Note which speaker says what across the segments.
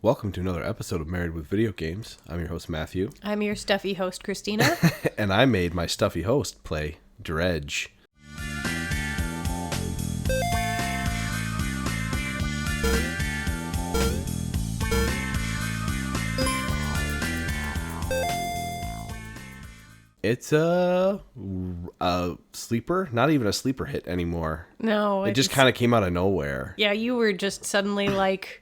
Speaker 1: Welcome to another episode of Married with Video Games. I'm your host, Matthew.
Speaker 2: I'm your stuffy host, Christina.
Speaker 1: And I made my stuffy host play Dredge. It's a sleeper, not even a sleeper hit anymore.
Speaker 2: No.
Speaker 1: It just kind of came out of nowhere.
Speaker 2: Yeah, you were just suddenly like,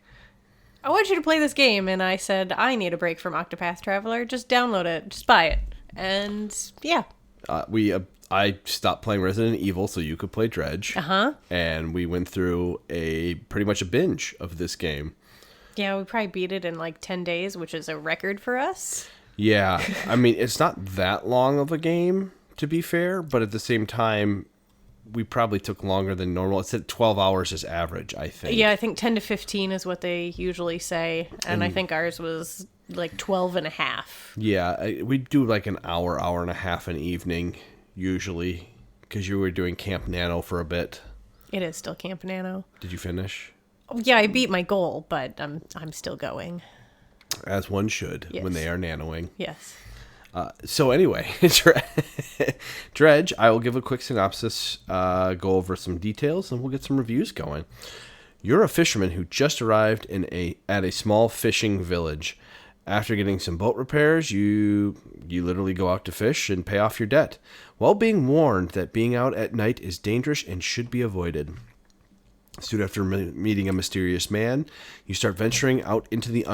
Speaker 2: I want you to play this game. And I said, I need a break from Octopath Traveler. Just download it. Just buy it. And yeah.
Speaker 1: I stopped playing Resident Evil so you could play Dredge.
Speaker 2: Uh-huh.
Speaker 1: And we went through pretty much a binge of this game.
Speaker 2: Yeah, we probably beat it in like 10 days, which is a record for us.
Speaker 1: Yeah, I mean, it's not that long of a game, to be fair, but at the same time, we probably took longer than normal. It's at 12 hours is average, I think.
Speaker 2: Yeah, I think 10 to 15 is what they usually say, and I think ours was like 12 and a half.
Speaker 1: Yeah, we do like an hour and a half an evening, usually, because you were doing Camp Nano for a bit.
Speaker 2: It is still Camp Nano.
Speaker 1: Did you finish?
Speaker 2: Oh, yeah, I beat my goal, but I'm still going.
Speaker 1: As one should,
Speaker 2: Yes.
Speaker 1: when they are nanoing.
Speaker 2: Yes.
Speaker 1: So anyway, Dredge, I will give a quick synopsis, go over some details, and we'll get some reviews going. You're a fisherman who just arrived at a small fishing village. After getting some boat repairs, you literally go out to fish and pay off your debt, while being warned that being out at night is dangerous and should be avoided. Soon after meeting a mysterious man, you start venturing out into the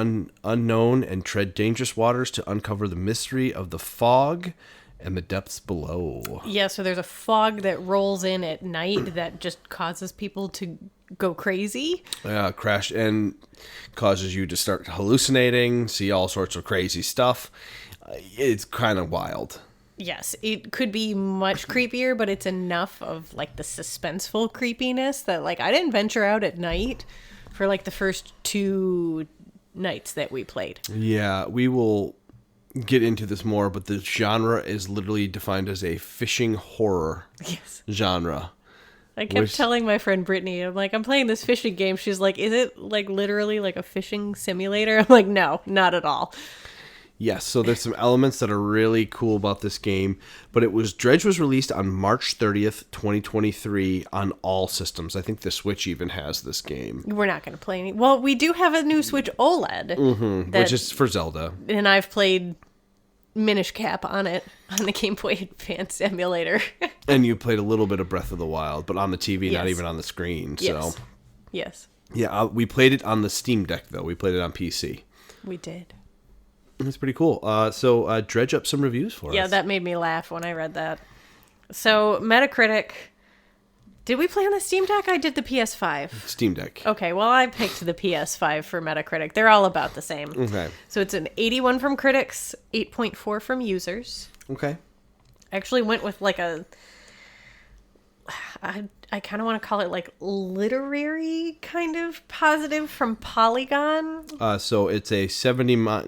Speaker 1: unknown and tread dangerous waters to uncover the mystery of the fog and the depths below.
Speaker 2: Yeah, so there's a fog that rolls in at night that just causes people to go crazy.
Speaker 1: Crash and causes you to start hallucinating, see all sorts of crazy stuff. It's kind of wild.
Speaker 2: Yes, it could be much creepier, but it's enough of like the suspenseful creepiness that like I didn't venture out at night for like the first 2 nights that we played.
Speaker 1: Yeah, we will get into this more, but the genre is literally defined as a fishing horror genre.
Speaker 2: I kept telling my friend Brittany, I'm like, I'm playing this fishing game. She's like, is it like literally like a fishing simulator? I'm like, no, not at all.
Speaker 1: Yes, so there's some elements that are really cool about this game, but Dredge was released on March 30th, 2023 on all systems. I think the Switch even has this game.
Speaker 2: We're not going to play any. Well, we do have a new Switch OLED.
Speaker 1: Which is for Zelda.
Speaker 2: And I've played Minish Cap on it, on the Game Boy Advance emulator.
Speaker 1: And you played a little bit of Breath of the Wild, but on the TV, not even on the screen.
Speaker 2: Yes.
Speaker 1: So.
Speaker 2: Yes.
Speaker 1: Yeah, we played it on the Steam Deck, though. We played it on PC.
Speaker 2: We did.
Speaker 1: That's pretty cool. So dredge up some reviews for us.
Speaker 2: Yeah, that made me laugh when I read that. So, Metacritic. Did we play on the Steam Deck? I did the PS5.
Speaker 1: Steam Deck.
Speaker 2: Okay, well, I picked the PS5 for Metacritic. They're all about the same.
Speaker 1: Okay.
Speaker 2: So, it's an 81 from critics, 8.4 from users.
Speaker 1: Okay.
Speaker 2: I actually went with like I kind of want to call it like literary kind of positive from Polygon.
Speaker 1: So it's a 79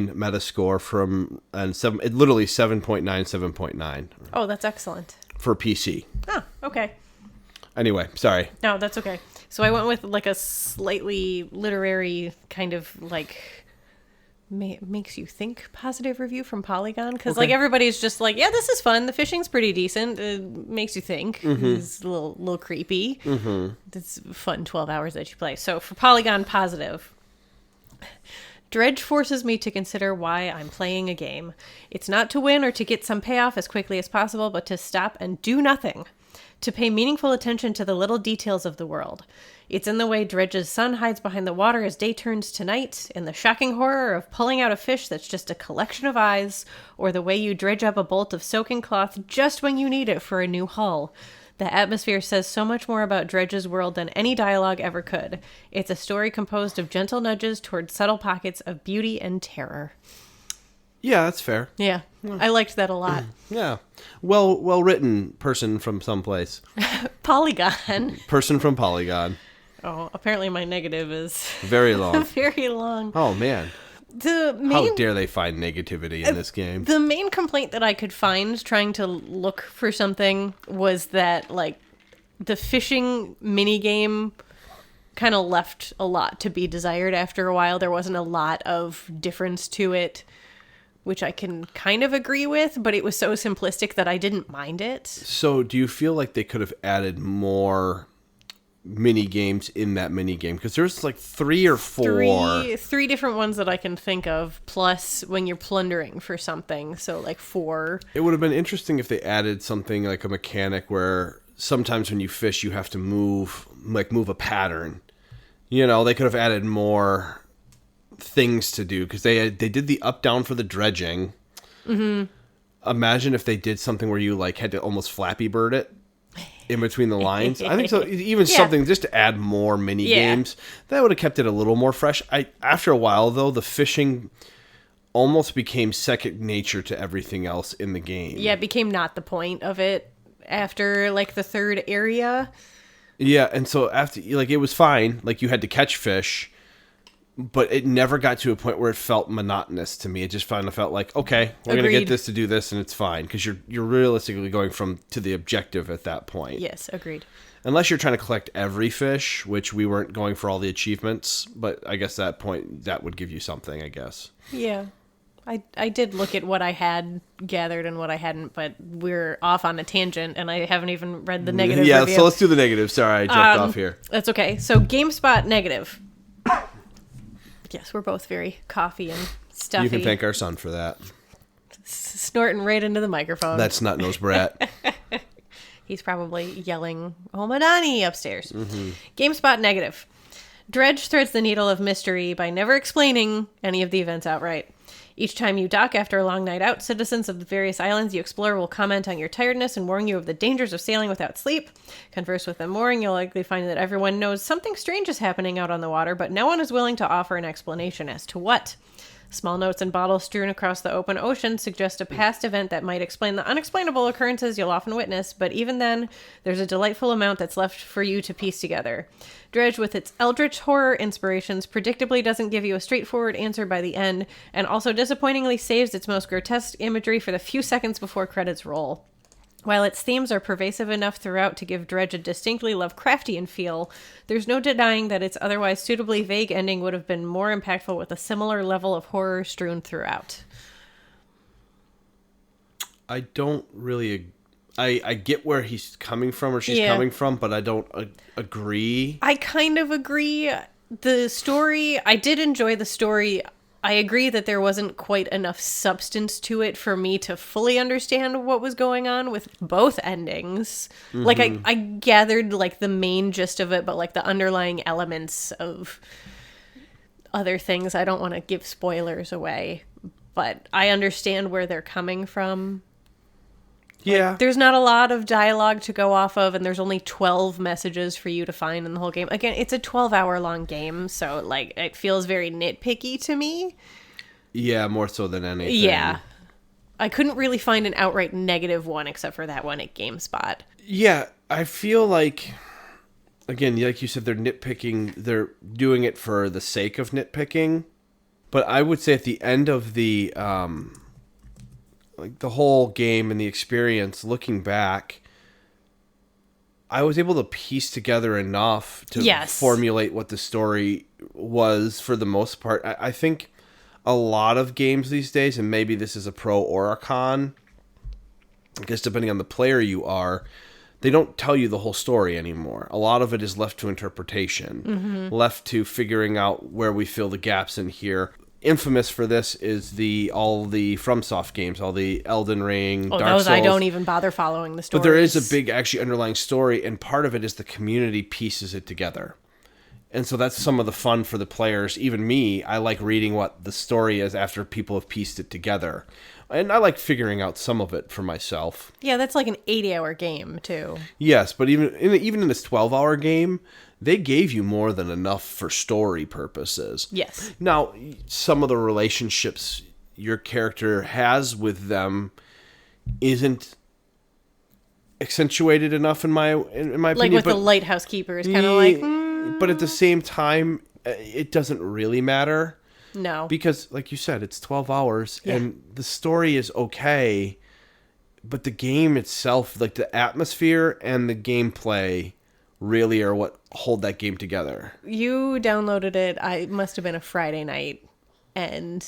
Speaker 1: Metascore literally 7.9, 7.9.
Speaker 2: Oh, that's excellent.
Speaker 1: For PC.
Speaker 2: Oh, okay.
Speaker 1: Anyway, sorry.
Speaker 2: No, that's okay. So I went with like a slightly literary kind of like makes you think positive review from Polygon, because like everybody's just like, yeah, this is fun, the fishing's pretty decent, it makes you think. It's a little creepy. It's fun 12 hours that you play. So for Polygon, positive. Dredge forces me to consider why I'm playing a game. It's not to win or to get some payoff as quickly as possible, but to stop and do nothing, to pay meaningful attention to the little details of the world. It's in the way Dredge's sun hides behind the water as day turns to night, in the shocking horror of pulling out a fish that's just a collection of eyes, or the way you dredge up a bolt of soaking cloth just when you need it for a new hull. The atmosphere says so much more about Dredge's world than any dialogue ever could. It's a story composed of gentle nudges toward subtle pockets of beauty and terror.
Speaker 1: Yeah, that's fair.
Speaker 2: Yeah, I liked that a lot.
Speaker 1: Yeah. Well written person from someplace.
Speaker 2: Polygon.
Speaker 1: Person from Polygon.
Speaker 2: Oh, apparently my negative is
Speaker 1: very long.
Speaker 2: Very long.
Speaker 1: Oh, man. How dare they find negativity in this game?
Speaker 2: The main complaint that I could find trying to look for something was that, like, the fishing minigame kind of left a lot to be desired after a while. There wasn't a lot of difference to it, which I can kind of agree with, but it was so simplistic that I didn't mind it.
Speaker 1: So do you feel like they could have added more mini games in that mini game? Because there's like 3 or 4.
Speaker 2: Three different ones that I can think of, plus when you're plundering for something, so like 4.
Speaker 1: It would have been interesting if they added something like a mechanic where sometimes when you fish you have to move a pattern. You know, they could have added more things to do, because they did the up down for the dredging. Mm-hmm. Imagine if they did something where you like had to almost Flappy Bird it in between the lines. I think so. Even something just to add more mini games, that would have kept it a little more fresh. After a while though, the fishing almost became second nature to everything else in the game.
Speaker 2: Yeah, it became not the point of it after like the 3rd area.
Speaker 1: Yeah, and so after, like, it was fine, like you had to catch fish, but it never got to a point where it felt monotonous to me. It just finally felt like, okay, we're going to get this to do this, and it's fine. Because you're realistically going to the objective at that point.
Speaker 2: Yes, agreed.
Speaker 1: Unless you're trying to collect every fish, which we weren't going for all the achievements. But I guess that point, that would give you something, I guess.
Speaker 2: Yeah. I did look at what I had gathered and what I hadn't, but we're off on a tangent, and I haven't even read the negative review.
Speaker 1: So let's do the negative. Sorry, I jumped off here.
Speaker 2: That's okay. So GameSpot negative. Yes, we're both very coffee and stuffy.
Speaker 1: You can thank our son for that.
Speaker 2: Snorting right into the microphone.
Speaker 1: That's Nut-Nosed Brat.
Speaker 2: He's probably yelling, "Oh, Madani," upstairs. Mm-hmm. GameSpot negative. Dredge threads the needle of mystery by never explaining any of the events outright. Each time you dock after a long night out, citizens of the various islands you explore will comment on your tiredness and warn you of the dangers of sailing without sleep. Converse with them more, and you'll likely find that everyone knows something strange is happening out on the water, but no one is willing to offer an explanation as to what. Small notes and bottles strewn across the open ocean suggest a past event that might explain the unexplainable occurrences you'll often witness, but even then, there's a delightful amount that's left for you to piece together. Dredge, with its eldritch horror inspirations, predictably doesn't give you a straightforward answer by the end, and also disappointingly saves its most grotesque imagery for the few seconds before credits roll. While its themes are pervasive enough throughout to give Dredge a distinctly Lovecraftian feel, there's no denying that its otherwise suitably vague ending would have been more impactful with a similar level of horror strewn throughout.
Speaker 1: I don't really... I get where he's coming from, or she's coming from, but I don't agree.
Speaker 2: I kind of agree. The story... I did enjoy the story. I agree that there wasn't quite enough substance to it for me to fully understand what was going on with both endings. Mm-hmm. Like, I gathered, like, the main gist of it, but, like, the underlying elements of other things, I don't want to give spoilers away, but I understand where they're coming from.
Speaker 1: Yeah.
Speaker 2: Like, there's not a lot of dialogue to go off of, and there's only 12 messages for you to find in the whole game. Again, it's a 12-hour-long game, so, like, it feels very nitpicky to me.
Speaker 1: Yeah, more so than anything.
Speaker 2: Yeah. I couldn't really find an outright negative one, except for that one at GameSpot.
Speaker 1: Yeah, I feel like, again, like you said, they're nitpicking. They're doing it for the sake of nitpicking. But I would say at the end of the... like the whole game and the experience, looking back, I was able to piece together enough to formulate what the story was for the most part. I think a lot of games these days, and maybe this is a pro or a con, I guess depending on the player you are, they don't tell you the whole story anymore. A lot of it is left to interpretation, left to figuring out where we fill the gaps in here. Infamous for this is all the FromSoft games, all the Elden Ring, Dark Souls.
Speaker 2: I don't even bother following the story.
Speaker 1: But there is a big, actually, underlying story, and part of it is the community pieces it together. And so that's some of the fun for the players. Even me, I like reading what the story is after people have pieced it together. And I like figuring out some of it for myself.
Speaker 2: Yeah, that's like an 80-hour game, too.
Speaker 1: Yes, but even in this 12-hour game, they gave you more than enough for story purposes.
Speaker 2: Yes.
Speaker 1: Now, some of the relationships your character has with them isn't accentuated enough in my opinion.
Speaker 2: Like with the lighthouse keeper, it's kind of like...
Speaker 1: But at the same time, it doesn't really matter.
Speaker 2: No.
Speaker 1: Because, like you said, it's 12 hours, and the story is okay, but the game itself, like the atmosphere and the gameplay really are what hold that game together.
Speaker 2: You downloaded it. I must have been a Friday night, and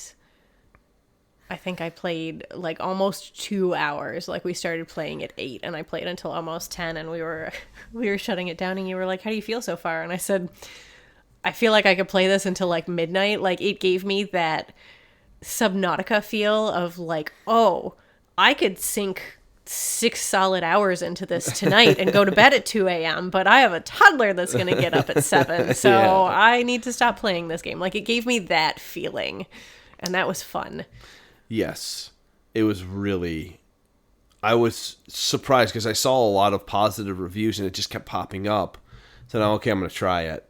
Speaker 2: I think I played like almost 2 hours. Like we started playing at 8, and I played until almost 10, and we were shutting it down. And you were like, "How do you feel so far?" And I said, "I feel like I could play this until like midnight." Like it gave me that Subnautica feel of like, oh, I could sink 6 solid hours into this tonight and go to bed at 2 a.m., but I have a toddler that's going to get up at 7, so
Speaker 1: Yeah.
Speaker 2: I need to stop playing this game. Like, it gave me that feeling, and that was fun.
Speaker 1: Yes. It was really... I was surprised because I saw a lot of positive reviews and it just kept popping up. So now, okay, I'm going to try it.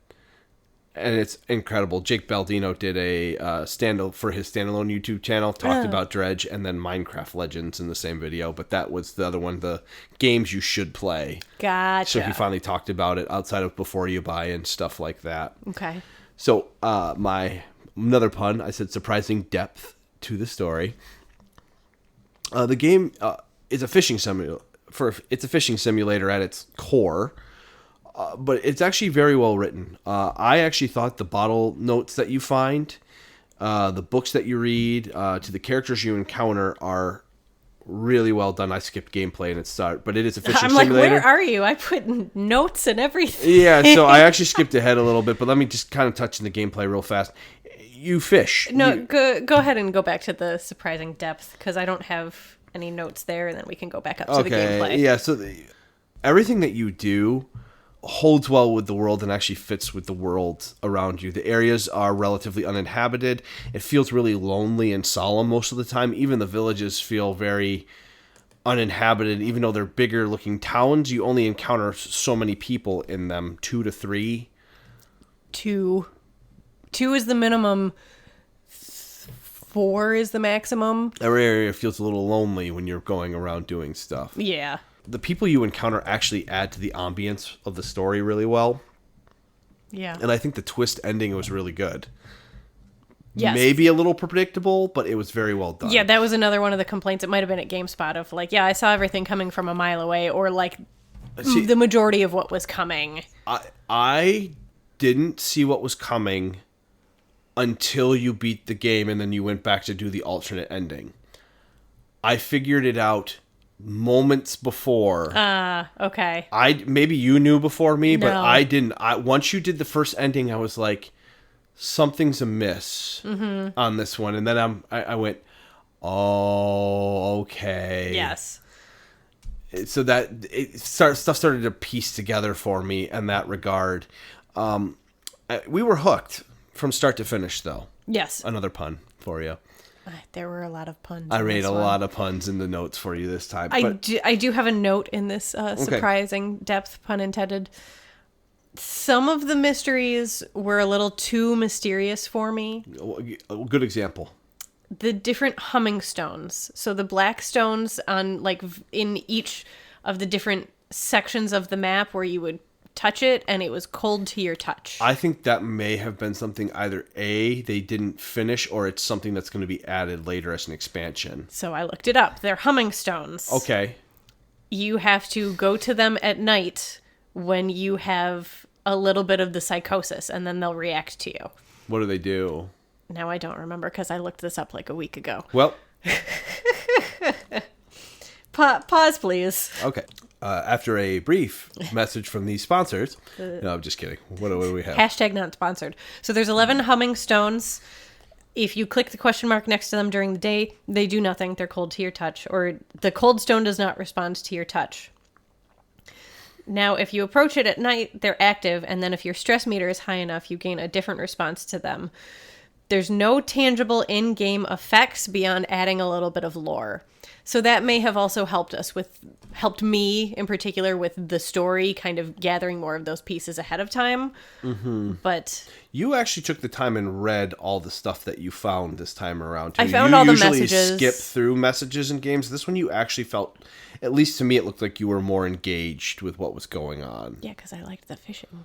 Speaker 1: And it's incredible. Jake Baldino did a for his standalone YouTube channel, talked about Dredge and then Minecraft Legends in the same video. But that was the other one, the games you should play.
Speaker 2: Gotcha.
Speaker 1: So he finally talked about it outside of before you buy and stuff like that.
Speaker 2: Okay.
Speaker 1: So another pun, I said surprising depth to the story. The game is a fishing simulator. It's a fishing simulator at its core. But it's actually very well written. I actually thought the bottle notes that you find, the books that you read, to the characters you encounter are really well done. I skipped gameplay and its start, but it is a fishing simulator.
Speaker 2: I'm like, where are you? I put notes and everything.
Speaker 1: Yeah, so I actually skipped ahead a little bit, but let me just kind of touch on the gameplay real fast. You fish.
Speaker 2: No, go ahead and go back to the surprising depth, because I don't have any notes there, and then we can go back up to the gameplay.
Speaker 1: Yeah, so everything that you do holds well with the world and actually fits with the world around you. The areas are relatively uninhabited. It feels really lonely and solemn most of the time. Even the villages feel very uninhabited. Even though they're bigger looking towns, you only encounter so many people in them, 2 to 3.
Speaker 2: 2 is the minimum. 4 is the maximum.
Speaker 1: Every area feels a little lonely when you're going around doing stuff.
Speaker 2: Yeah.
Speaker 1: The people you encounter actually add to the ambience of the story really well.
Speaker 2: Yeah.
Speaker 1: And I think the twist ending was really good.
Speaker 2: Yes.
Speaker 1: Maybe a little predictable, but it was very well done.
Speaker 2: Yeah, that was another one of the complaints. It might have been at GameSpot of like, yeah, I saw everything coming from a mile away, or like the majority of what was coming.
Speaker 1: I didn't see what was coming until you beat the game and then you went back to do the alternate ending. I figured it out moments before.
Speaker 2: Okay.
Speaker 1: Maybe you knew before me, but
Speaker 2: No.
Speaker 1: I didn't. Once you did the first ending, I was like, something's amiss on this one. And then I went, oh, okay.
Speaker 2: Yes.
Speaker 1: So that stuff started to piece together for me in that regard. We were hooked from start to finish, though.
Speaker 2: Yes.
Speaker 1: Another pun for you.
Speaker 2: There were a lot of puns.
Speaker 1: I made a lot of puns in the notes for you this time.
Speaker 2: I do have a note in this surprising depth, pun intended. Some of the mysteries were a little too mysterious for me.
Speaker 1: A good example.
Speaker 2: The different humming stones. So the black stones on like in each of the different sections of the map where you would touch it and it was cold to your touch.
Speaker 1: I think that may have been something either A, they didn't finish, or it's something that's going to be added later as an expansion.
Speaker 2: So I looked it up. They're humming stones.
Speaker 1: Okay.
Speaker 2: You have to go to them at night when you have a little bit of the psychosis, and then they'll react to you.
Speaker 1: What do they do?
Speaker 2: Now I don't remember because I looked this up like a week ago.
Speaker 1: Well.
Speaker 2: Pause, please.
Speaker 1: Okay. After a brief message from these sponsors. No, I'm just kidding. What do we have?
Speaker 2: Hashtag not sponsored. So there's 11 humming stones. If you click the question mark next to them during the day, they do nothing. They're cold to your touch. Or the cold stone does not respond to your touch. Now, if you approach it at night, they're active. And then if your stress meter is high enough, you gain a different response to them. There's no tangible in-game effects beyond adding a little bit of lore. So that may have also helped me in particular with the story, kind of gathering more of those pieces ahead of time. Mm-hmm. But
Speaker 1: you actually took the time and read all the stuff that you found this time around, too.
Speaker 2: I found all the messages.
Speaker 1: You usually skip through messages in games. This one you actually felt, at least to me, it looked like you were more engaged with what was going on.
Speaker 2: Yeah, because I liked the fishing.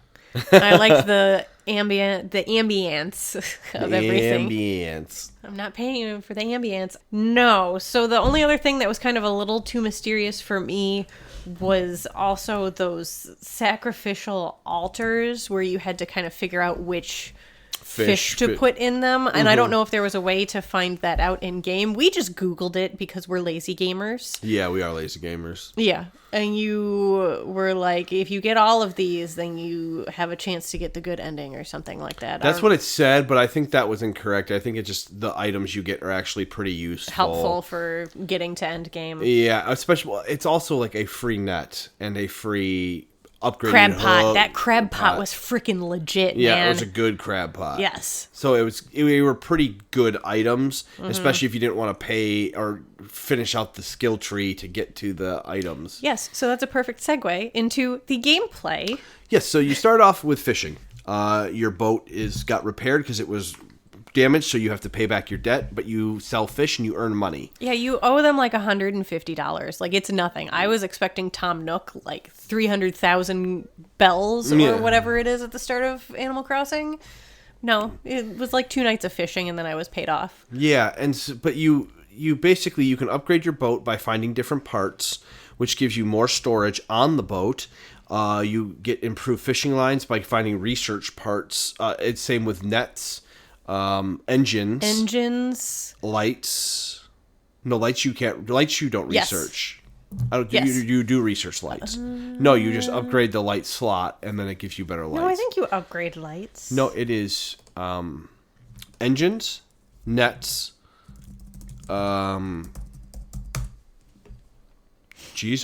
Speaker 2: I liked the ambience of everything.
Speaker 1: Ambience.
Speaker 2: I'm not paying you for the ambience. No. So the only other thing that was kind of a little too mysterious for me was also those sacrificial altars where you had to kind of figure out which fish to put in them. And I don't know if there was a way to find that out in game. We just Googled it because we're lazy gamers.
Speaker 1: Yeah, we are lazy gamers.
Speaker 2: Yeah. And you were like, if you get all of these, then you have a chance to get the good ending or something like that.
Speaker 1: That's what it said, but I think that was incorrect. I think it's just the items you get are actually pretty useful.
Speaker 2: Helpful for getting to end game.
Speaker 1: Yeah, especially, it's also like a free net and a free upgraded
Speaker 2: crab pot.
Speaker 1: hook.
Speaker 2: That crab pot was freaking legit,
Speaker 1: yeah,
Speaker 2: man.
Speaker 1: it was a good crab pot.
Speaker 2: Yes.
Speaker 1: So they were pretty good items, especially if you didn't want to pay or finish out the skill tree to get to the items.
Speaker 2: Yes, so that's a perfect segue into the gameplay.
Speaker 1: Yes, so you start off with fishing. Your boat got repaired because it was damaged, so you have to pay back your debt, but you sell fish and you earn money.
Speaker 2: Yeah, you owe them like $150. Like, it's nothing. I was expecting Tom Nook like 300,000 bells or whatever it is at the start of Animal Crossing. No, it was like 2 nights of fishing and then I was paid off.
Speaker 1: Yeah, but you basically, you can upgrade your boat by finding different parts, which gives you more storage on the boat. You get improved fishing lines by finding research parts. It's same with nets. Engines, lights. No, lights you can't. Lights you don't research. You do research lights. No, you just upgrade the light slot and then it gives you better lights.
Speaker 2: No, I think you upgrade lights.
Speaker 1: No, it is engines, nets. Jeez,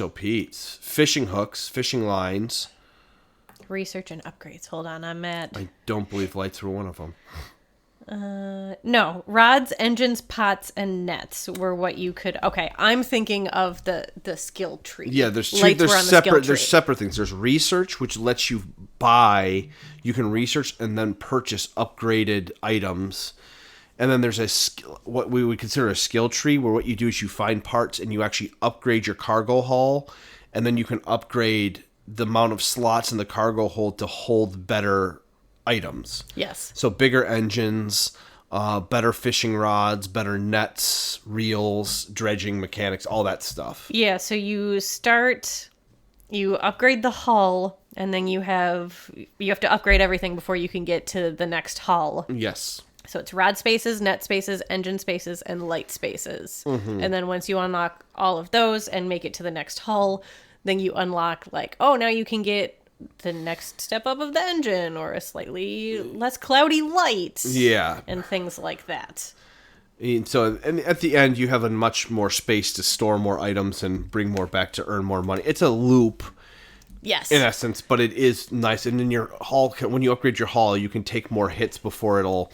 Speaker 1: oh Pete's. Fishing hooks, fishing lines.
Speaker 2: Research and upgrades. Hold on, I'm at.
Speaker 1: I don't believe lights were one of them.
Speaker 2: No, rods, engines, pots, and nets were what you could. Okay, I'm thinking of the skill tree.
Speaker 1: Yeah, there's two.
Speaker 2: Lights
Speaker 1: There's
Speaker 2: were on the
Speaker 1: separate.
Speaker 2: skill
Speaker 1: There's
Speaker 2: tree.
Speaker 1: separate things. There's research, which lets you buy. You can research and then purchase upgraded items. And then there's what we would consider a skill tree, where what you do is you find parts and you actually upgrade your cargo hull, and then you can upgrade the amount of slots in the cargo hold to hold better items.
Speaker 2: Yes.
Speaker 1: So bigger engines, better fishing rods, better nets, reels, dredging mechanics, all that stuff.
Speaker 2: Yeah, so you upgrade the hull, and then you have to upgrade everything before you can get to the next hull.
Speaker 1: Yes.
Speaker 2: So it's rod spaces, net spaces, engine spaces, and light spaces. Mm-hmm. And then once you unlock all of those and make it to the next hull, then you unlock now you can get the next step up of the engine or a slightly less cloudy light.
Speaker 1: Yeah.
Speaker 2: And things like that.
Speaker 1: And so at the end, you have a much more space to store more items and bring more back to earn more money. It's a loop.
Speaker 2: Yes.
Speaker 1: In essence, but it is nice. And in your hull, when you upgrade your hull, you can take more hits before you'll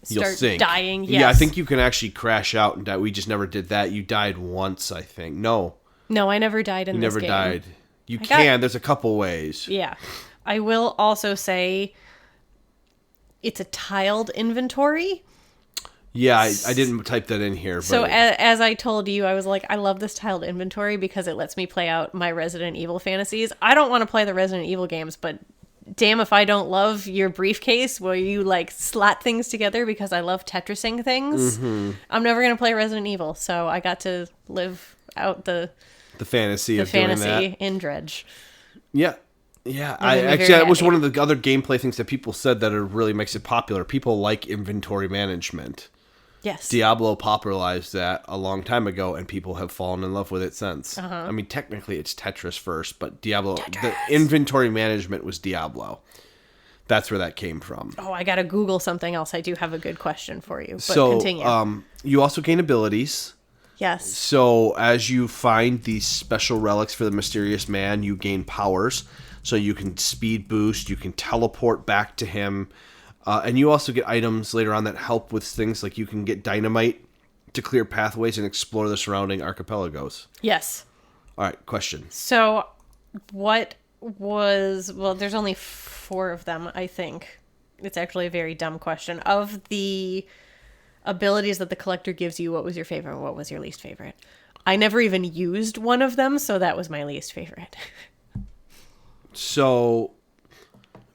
Speaker 1: sink.
Speaker 2: Dying. Yes.
Speaker 1: Yeah, I think you can actually crash out and die. We just never did that. You died once, I think. No, I
Speaker 2: never died in this game.
Speaker 1: You never died. You can. There's a couple ways.
Speaker 2: Yeah. I will also say it's a tiled inventory.
Speaker 1: Yeah, I didn't type that in here. But
Speaker 2: so as I told you, I was like, I love this tiled inventory because it lets me play out my Resident Evil fantasies. I don't want to play the Resident Evil games, but damn if I don't love your briefcase where you slot things together because I love Tetrising things.
Speaker 1: Mm-hmm.
Speaker 2: I'm never going to play Resident Evil, so I got to live out the
Speaker 1: fantasy of doing that
Speaker 2: in Dredge.
Speaker 1: Yeah. Yeah, that was one of the other gameplay things that people said that it really makes it popular. People like inventory management.
Speaker 2: Yes.
Speaker 1: Diablo popularized that a long time ago, and people have fallen in love with it since.
Speaker 2: Uh-huh.
Speaker 1: I mean, technically it's Tetris first, but the inventory management was Diablo. That's where that came from.
Speaker 2: Oh, I gotta Google something else. I do have a good question for you, but
Speaker 1: so,
Speaker 2: continue.
Speaker 1: You also gain abilities.
Speaker 2: Yes.
Speaker 1: So as you find these special relics for the mysterious man, you gain powers. So you can speed boost, you can teleport back to him. And you also get items later on that help with things like you can get dynamite to clear pathways and explore the surrounding archipelagos.
Speaker 2: Yes.
Speaker 1: All right, question.
Speaker 2: So there's only 4 of them, I think. It's actually a very dumb question. Of the abilities that the collector gives you, what was your favorite and what was your least favorite? I never even used one of them, so that was my least favorite.
Speaker 1: So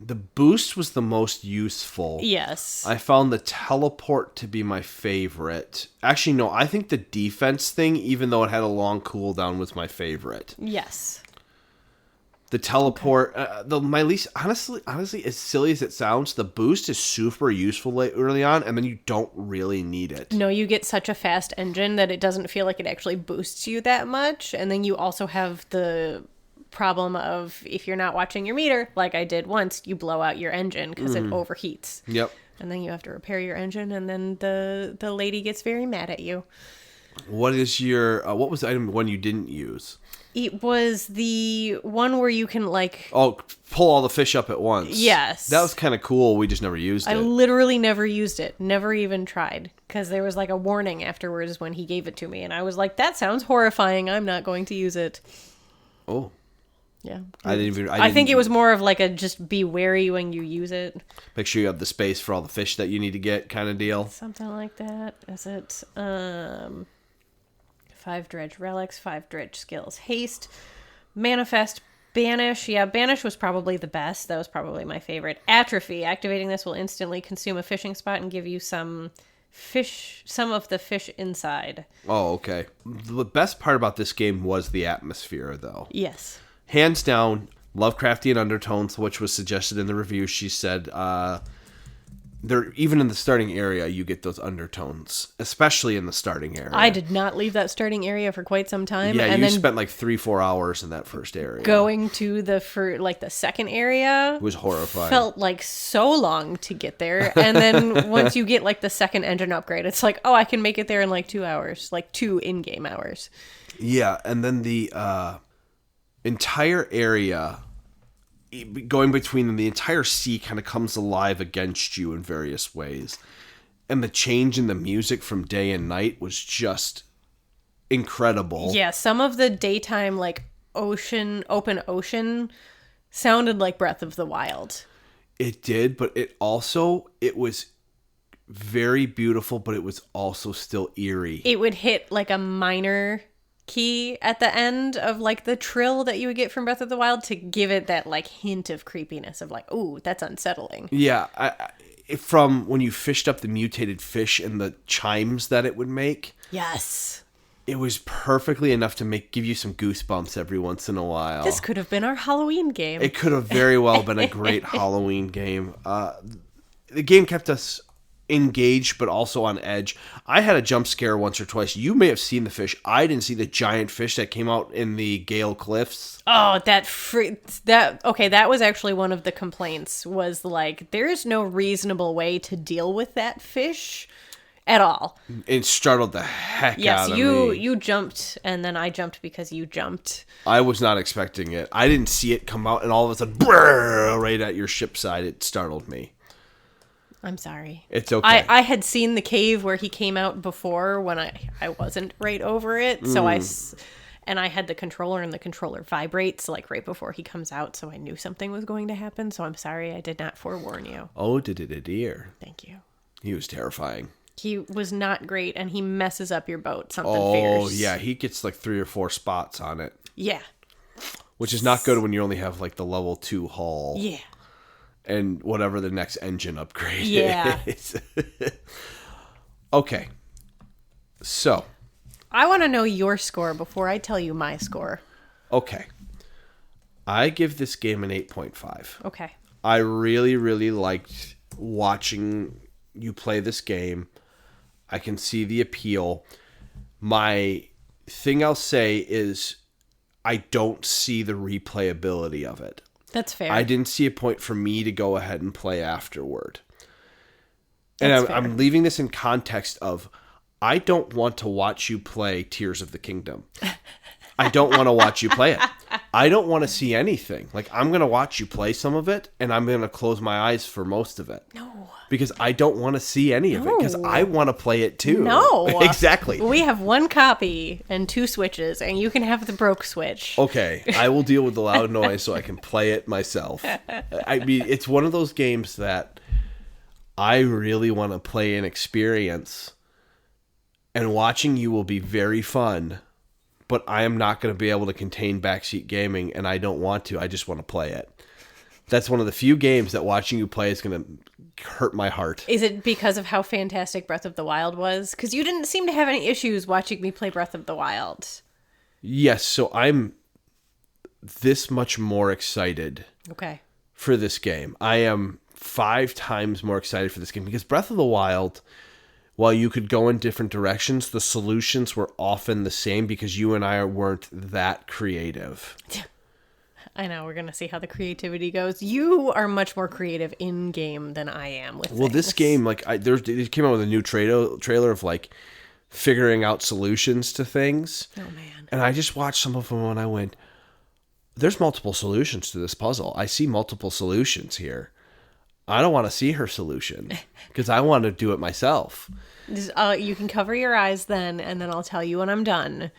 Speaker 1: the boost was the most useful.
Speaker 2: Yes.
Speaker 1: I found the teleport to be my favorite. Actually, no, I think the defense thing, even though it had a long cooldown, was my favorite.
Speaker 2: Yes.
Speaker 1: The teleport, my least, honestly, as silly as it sounds, the boost is super useful early on, and then you don't really need it.
Speaker 2: No, you get such a fast engine that it doesn't feel like it actually boosts you that much. And then you also have the problem of if you're not watching your meter, like I did once, you blow out your engine because it overheats.
Speaker 1: Yep.
Speaker 2: And then you have to repair your engine, and then the lady gets very mad at you.
Speaker 1: What is your, what was the item one you didn't use?
Speaker 2: It was the one where you can, like...
Speaker 1: Oh, pull all the fish up at once.
Speaker 2: Yes.
Speaker 1: That was kind of cool. We just never used it.
Speaker 2: I literally never used it. Never even tried. Because there was, like, a warning afterwards when he gave it to me. And I was like, that sounds horrifying. I'm not going to use it.
Speaker 1: Oh.
Speaker 2: Yeah.
Speaker 1: I
Speaker 2: think it was more of, like, a just be wary when you use it.
Speaker 1: Make sure you have the space for all the fish that you need to get kind of deal.
Speaker 2: Something like that. Is it... 5 dredge relics, 5 dredge skills. Haste, manifest, banish. Yeah, banish was probably the best. That was probably my favorite. Atrophy. Activating this will instantly consume a fishing spot and give you some of the fish inside.
Speaker 1: Oh, okay. The best part about this game was the atmosphere, though.
Speaker 2: Yes.
Speaker 1: Hands down, Lovecraftian undertones, which was suggested in the review. She said, there, even in the starting area, you get those undertones, especially in the starting area.
Speaker 2: I did not leave that starting area for quite some time.
Speaker 1: Yeah,
Speaker 2: and
Speaker 1: you
Speaker 2: then
Speaker 1: spent like 3-4 hours in that first area.
Speaker 2: Going to the second area
Speaker 1: It was horrifying.
Speaker 2: Felt like so long to get there. And then once you get like the second engine upgrade, it's like, oh, I can make it there in like 2 hours, like 2 in-game hours.
Speaker 1: Yeah, and then the entire area, going between them, the entire sea kind of comes alive against you in various ways. And the change in the music from day and night was just incredible.
Speaker 2: Yeah, some of the daytime, like, open ocean sounded like Breath of the Wild.
Speaker 1: It did, but it was very beautiful, but it was also still eerie.
Speaker 2: It would hit like a minor key at the end of like the trill that you would get from Breath of the Wild to give it that like hint of creepiness of like, ooh, that's unsettling.
Speaker 1: Yeah, from when you fished up the mutated fish and the chimes that it would make.
Speaker 2: Yes.
Speaker 1: It was perfectly enough to give you some goosebumps every once in a while.
Speaker 2: This could have been our Halloween game.
Speaker 1: It could have very well been a great Halloween game. The game kept us engaged, but also on edge. I had a jump scare once or twice. You may have seen the fish. I didn't see the giant fish that came out in the Gale Cliffs.
Speaker 2: Oh, that was actually one of the complaints, was like, there's no reasonable way to deal with that fish at all.
Speaker 1: It startled the heck out of me.
Speaker 2: Yes, you jumped, and then I jumped because you jumped.
Speaker 1: I was not expecting it. I didn't see it come out, and all of a sudden, brrr, right at your ship side, it startled me.
Speaker 2: I'm sorry.
Speaker 1: It's okay.
Speaker 2: I had seen the cave where he came out before when I wasn't right over it. So I had the controller, and the controller vibrates like right before he comes out. So I knew something was going to happen. So I'm sorry I did not forewarn you.
Speaker 1: Oh, did it, dear.
Speaker 2: Thank you.
Speaker 1: He was terrifying.
Speaker 2: He was not great, and he messes up your boat. Something
Speaker 1: fierce. Oh,
Speaker 2: fierce.
Speaker 1: yeah. He gets like 3 or 4 spots on it.
Speaker 2: Yeah.
Speaker 1: Which is not good when you only have like the level 2 hull.
Speaker 2: Yeah.
Speaker 1: And whatever the next engine upgrade is. Okay. So.
Speaker 2: I want to know your score before I tell you my score.
Speaker 1: Okay. I give this game an 8.5.
Speaker 2: Okay.
Speaker 1: I really, really liked watching you play this game. I can see the appeal. My thing I'll say is I don't see the replayability of it.
Speaker 2: That's fair.
Speaker 1: I didn't see a point for me to go ahead and play afterward. And I'm leaving this in context of I don't want to watch you play Tears of the Kingdom. I don't want to watch you play it. I don't want to see anything. Like, I'm going to watch you play some of it, and I'm going to close my eyes for most of it.
Speaker 2: No.
Speaker 1: Because I don't want to see any of it, because I want to play it too.
Speaker 2: No.
Speaker 1: Exactly.
Speaker 2: We have 1 copy and 2 switches, and you can have the broke switch.
Speaker 1: Okay. I will deal with the loud noise so I can play it myself. I mean, it's one of those games that I really want to play and experience, and watching you will be very fun. But I am not going to be able to contain backseat gaming, and I don't want to. I just want to play it. That's one of the few games that watching you play is going to hurt my heart.
Speaker 2: Is it because of how fantastic Breath of the Wild was? Because you didn't seem to have any issues watching me play Breath of the Wild.
Speaker 1: Yes, so this much more excited
Speaker 2: Okay.
Speaker 1: for this game. I am 5 times more excited for this game because Breath of the Wild, while you could go in different directions, the solutions were often the same because you and I weren't that creative.
Speaker 2: I know, we're going to see how the creativity goes. You are much more creative in-game than I am with things.
Speaker 1: This game, like, they came out with a new trailer of, like, figuring out solutions to things.
Speaker 2: Oh, man.
Speaker 1: And I just watched some of them and I went, there's multiple solutions to this puzzle. I see multiple solutions here. I don't want to see her solution because I want to do it myself.
Speaker 2: You can cover your eyes then, and then I'll tell you when I'm done.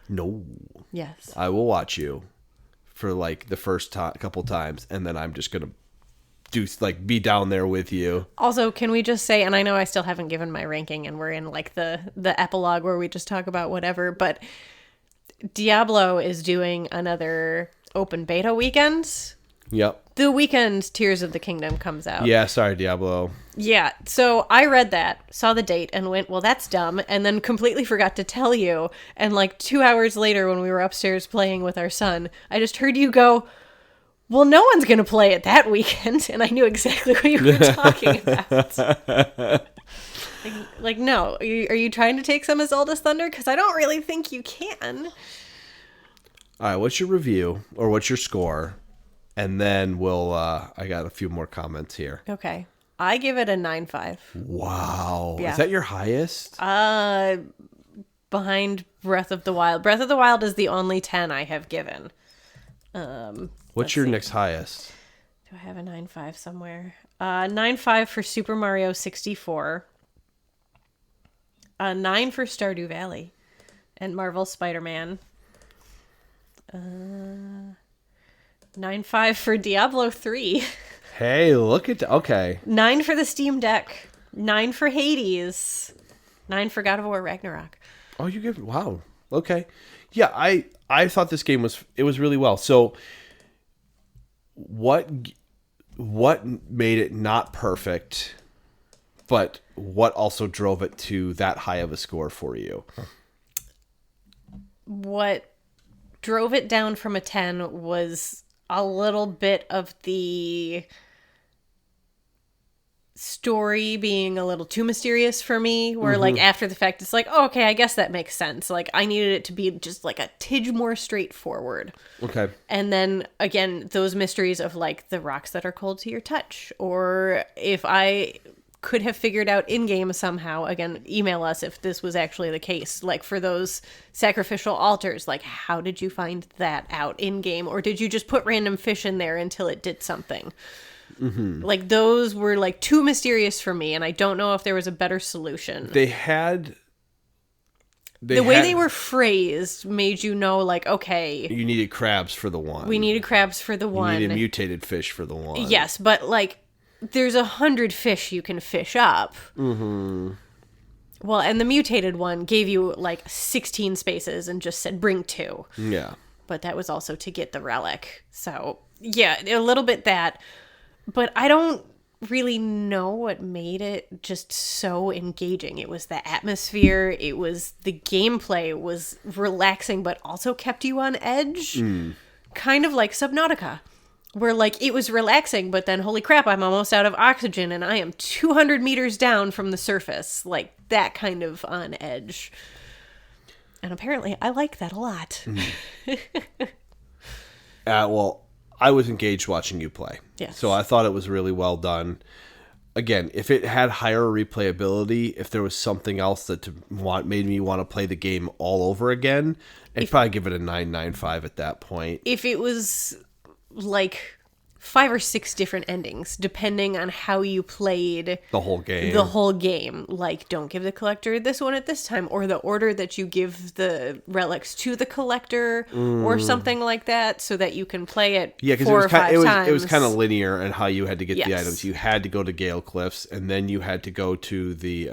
Speaker 1: No.
Speaker 2: Yes.
Speaker 1: I will watch you for like the first couple times, and then I'm just gonna be down there with you.
Speaker 2: Also, can we just say, and I know I still haven't given my ranking, and we're in like the epilogue where we just talk about whatever, but Diablo is doing another open beta weekend.
Speaker 1: Yep.
Speaker 2: The weekend Tears of the Kingdom comes out.
Speaker 1: Yeah, sorry, Diablo.
Speaker 2: Yeah, so I read that, saw the date, and went, well, that's dumb, and then completely forgot to tell you. And like 2 hours later, when we were upstairs playing with our son, I just heard you go, well, no one's going to play it that weekend. And I knew exactly what you were talking about. like, no. Are you trying to take some of Zelda's thunder? Because I don't really think you can.
Speaker 1: All right, what's your review, or what's your score? And then we'll, I got a few more comments here.
Speaker 2: Okay. I give it a 9.5.
Speaker 1: Wow.
Speaker 2: Yeah.
Speaker 1: Is that your highest?
Speaker 2: Behind Breath of the Wild. Breath of the Wild is the only 10 I have given.
Speaker 1: What's your next highest?
Speaker 2: Do I have a 9.5 somewhere? 9.5 for Super Mario 64. 9 for Stardew Valley. And Marvel Spider-Man. 9.5 for Diablo 3.
Speaker 1: Hey, look at okay.
Speaker 2: 9 for the Steam Deck. 9 for Hades. 9 for God of War Ragnarok.
Speaker 1: Oh, you give wow. Okay. Yeah, I thought this game was really well. So what made it not perfect, but what also drove it to that high of a score for you?
Speaker 2: What drove it down from a 10 was a little bit of the story being a little too mysterious for me, where like after the fact it's like, oh, okay, I guess that makes sense. Like I needed it to be just like a tidge more straightforward.
Speaker 1: Okay.
Speaker 2: And then again, those mysteries of like the rocks that are cold to your touch, or if I could have figured out in game somehow, again, email us if this was actually the case, like for those sacrificial altars, like how did you find that out in game, or did you just put random fish in there until it did something? Like those were like too mysterious for me, and I don't know if there was a better solution.
Speaker 1: The way
Speaker 2: they were phrased made you know, like, okay,
Speaker 1: you needed crabs for the one.
Speaker 2: We needed crabs for the one.
Speaker 1: You needed mutated fish for the one.
Speaker 2: Yes, but like there's 100 fish you can fish up. Mm-hmm. Well, and the mutated one gave you like 16 spaces and just said bring 2.
Speaker 1: Yeah.
Speaker 2: But that was also to get the relic. So yeah, a little bit that. But I don't really know what made it just so engaging. It was the atmosphere. It was the gameplay was relaxing, but also kept you on edge. Kind of like Subnautica, where like it was relaxing, but then holy crap, I'm almost out of oxygen and I am 200 meters down from the surface. Like that kind of on edge. And apparently I like that a lot.
Speaker 1: Well, I was engaged watching you play.
Speaker 2: Yes.
Speaker 1: So I thought it was really well done. Again, if it had higher replayability, if there was something else that made me want to play the game all over again, I'd probably give it a 9.95 at that point.
Speaker 2: If it was like 5 or 6 different endings, depending on how you played
Speaker 1: the whole game.
Speaker 2: Like, don't give the collector this one at this time, or the order that you give the relics to the collector, or something like that, so that you can play it 4 or 5 times.
Speaker 1: It was kind of linear in how you had to get
Speaker 2: Yes.
Speaker 1: the items. You had to go to Gale Cliffs, and then you had to go to the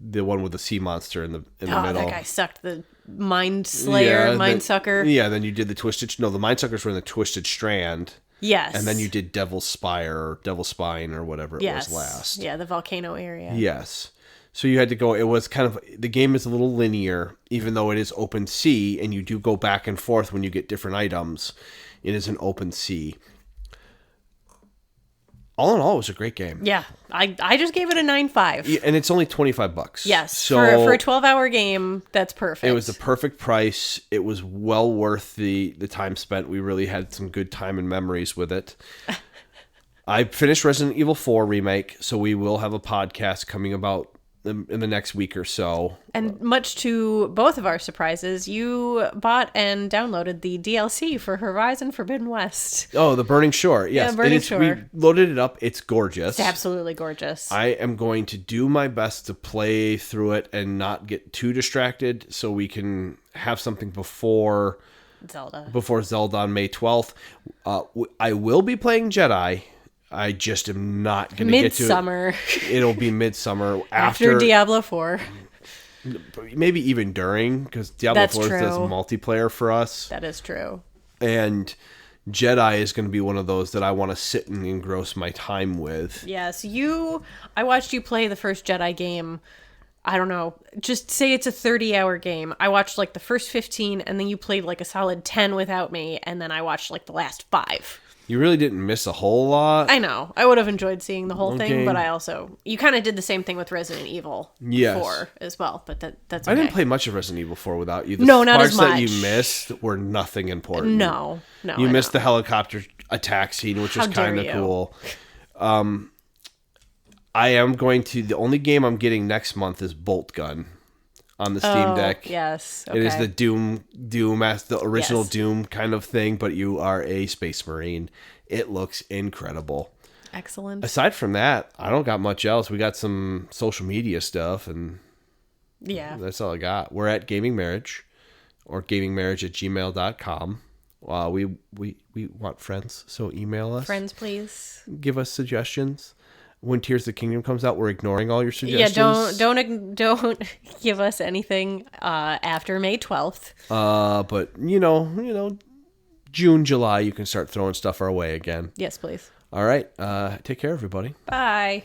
Speaker 1: one with the sea monster in the middle.
Speaker 2: That guy sucked. The Mind Slayer, Mind Sucker.
Speaker 1: Yeah, then you did the Mind Suckers were in the Twisted Strand.
Speaker 2: Yes.
Speaker 1: And then you did Devil's Spire or Devil's Spine or whatever it was last.
Speaker 2: Yeah, the volcano area.
Speaker 1: Yes. So you had to go. It was kind of the game is a little linear, even though it is open sea, and you do go back and forth when you get different items. It is an open sea. All in all, it was a great game.
Speaker 2: Yeah, I just gave it a 9.5.
Speaker 1: Yeah, and it's only $25.
Speaker 2: Yes,
Speaker 1: so
Speaker 2: for a 12-hour game, that's perfect.
Speaker 1: It was the perfect price. It was well worth the time spent. We really had some good time and memories with it. I finished Resident Evil 4 Remake, so we will have a podcast coming about in the next week or so.
Speaker 2: And much to both of our surprises, you bought and downloaded the DLC for Horizon Forbidden West.
Speaker 1: Oh, the Burning Shore. Yes,
Speaker 2: Yeah, Burning Shore.
Speaker 1: We loaded it up. It's gorgeous.
Speaker 2: It's absolutely gorgeous.
Speaker 1: I am going to do my best to play through it and not get too distracted so we can have something before Zelda on May 12th. I will be playing Jedi. I just am not going to get to it.
Speaker 2: Midsummer.
Speaker 1: It'll be midsummer
Speaker 2: after Diablo 4.
Speaker 1: Maybe even during, because Diablo
Speaker 2: That's
Speaker 1: 4
Speaker 2: true.
Speaker 1: does multiplayer for us.
Speaker 2: That is true.
Speaker 1: And Jedi is going to be one of those that I want to sit and engross my time with.
Speaker 2: Yes, I watched you play the first Jedi game. I don't know, just say it's a 30-hour game. I watched like the first 15, and then you played like a solid 10 without me, and then I watched like the last 5.
Speaker 1: You really didn't miss a whole lot.
Speaker 2: I know. I would have enjoyed seeing the whole
Speaker 1: Okay.
Speaker 2: thing, but you kind of did the same thing with Resident Evil 4 as well, but that's okay.
Speaker 1: I didn't play much of Resident Evil 4 without you. The
Speaker 2: No, not
Speaker 1: parts
Speaker 2: as
Speaker 1: that you
Speaker 2: much.
Speaker 1: missed were nothing important.
Speaker 2: No.
Speaker 1: You
Speaker 2: I
Speaker 1: missed
Speaker 2: know.
Speaker 1: the helicopter attack scene, which
Speaker 2: How
Speaker 1: was kind of
Speaker 2: dare you.
Speaker 1: cool. I am going to... The only game I'm getting next month is Bolt Gun on the Steam Deck.
Speaker 2: Yes. Okay.
Speaker 1: It is the Doom as the original
Speaker 2: Yes.
Speaker 1: Doom kind of thing, but you are a Space Marine. It looks incredible.
Speaker 2: Excellent.
Speaker 1: Aside from that, I don't got much else. We got some social media stuff, and
Speaker 2: Yeah.
Speaker 1: that's all I got. We're at Gaming Marriage, or gamingmarriage@gmail.com. We want friends, so email us.
Speaker 2: Friends, please.
Speaker 1: Give us suggestions. When Tears of the Kingdom comes out, we're ignoring all your suggestions.
Speaker 2: Yeah, don't give us anything after May 12th.
Speaker 1: But you know, June, July, you can start throwing stuff our way again.
Speaker 2: Yes, please.
Speaker 1: All right. Take care, everybody.
Speaker 2: Bye.